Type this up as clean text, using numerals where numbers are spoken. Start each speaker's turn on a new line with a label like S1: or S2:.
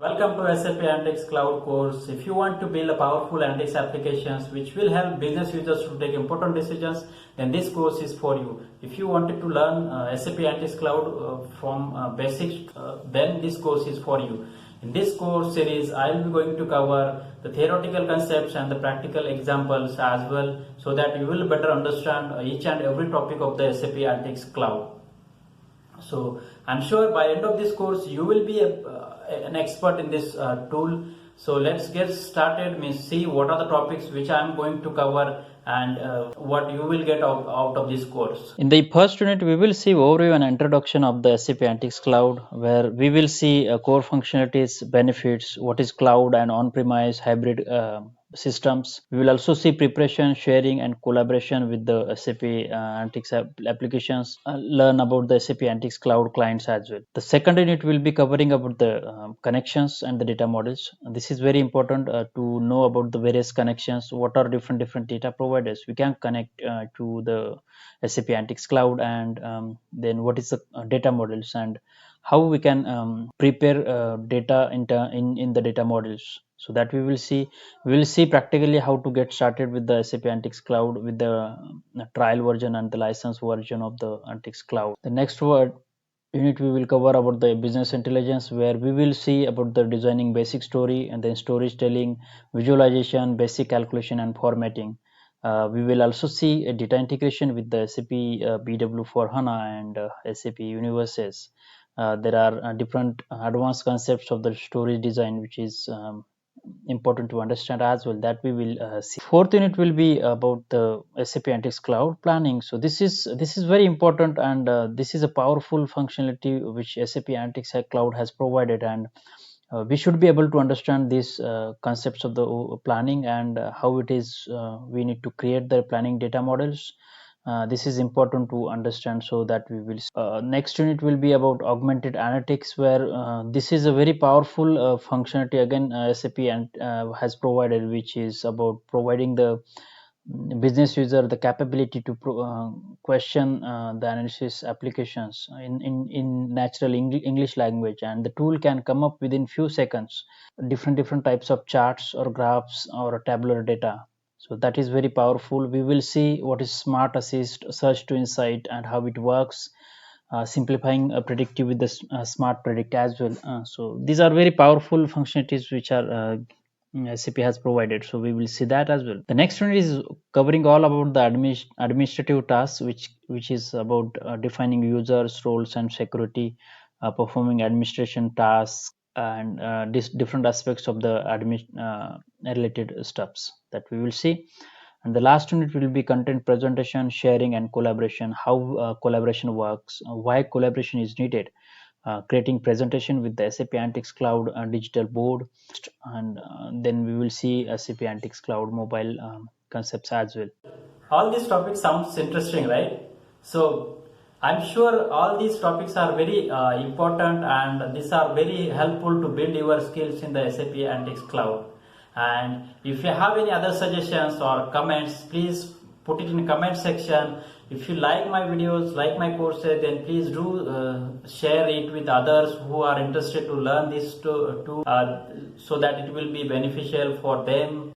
S1: Welcome to SAP Analytics Cloud course. If you want to build a powerful analytics applications which will help business users to take important decisions, then this course is for you. If you wanted to learn SAP Analytics Cloud from basics, then this course is for you. In this course series, I will be going to cover the theoretical concepts and the practical examples as well, so that you will better understand each and every topic of the SAP Analytics Cloud. So I'm sure by end of this course you will be an expert in this tool. So let's get started. See what are the topics which I'm going to cover and what you will get out of this course. In the first unit, we will see overview and introduction of the SAP Analytics Cloud, where we will see core functionalities, benefits, what is cloud and on-premise hybrid systems. We will also see preparation, sharing and collaboration with the SAP Analytics applications, learn about the SAP Analytics Cloud clients as well. The second unit will be covering about the connections and the data models. This is very important to know about the various connections, what are different data providers we can connect to the SAP Analytics Cloud, and then what is the data models and how we can prepare data in the data models. So that we will see practically how to get started with the SAP Analytics Cloud with the trial version and the license version of the Analytics Cloud. The next unit we will cover about the business intelligence, where we will see about the designing basic story and then storytelling, visualization, basic calculation and formatting. We will also see a data integration with the SAP BW for HANA and SAP Universes. There are different advanced concepts of the story design, which is important to understand as well, that we will see. Fourth unit will be about the SAP Analytics Cloud planning. So this is very important, and this is a powerful functionality which SAP Analytics Cloud has provided, and we should be able to understand these concepts of the planning and how it is we need to create the planning data models. This is important to understand, so that we will next unit will be about augmented analytics, where this is a very powerful functionality again SAP has provided, which is about providing the business user the capability to question the analysis applications in natural English language, and the tool can come up within few seconds different types of charts or graphs or tabular data. So that is very powerful. We will see what is smart assist, search to insight, and how it works, simplifying predictive with the smart predict as well. So these are very powerful functionalities which are SAP has provided. So we will see that as well. The next one is covering all about the administrative tasks, which is about defining users, roles, and security, performing administration tasks, and different aspects of the related stuffs that we will see. And the last unit will be content presentation, sharing and collaboration, how collaboration works, why collaboration is needed, creating presentation with the SAP Analytics Cloud digital board, and then we will see SAP Analytics Cloud mobile concepts as well. All these topics sounds interesting, right? So I'm sure all these topics are very important, and these are very helpful to build your skills in the SAP Analytics Cloud. And if you have any other suggestions or comments, please put it in the comment section. If you like my videos, like my courses, then please do share it with others who are interested to learn this too, so that it will be beneficial for them.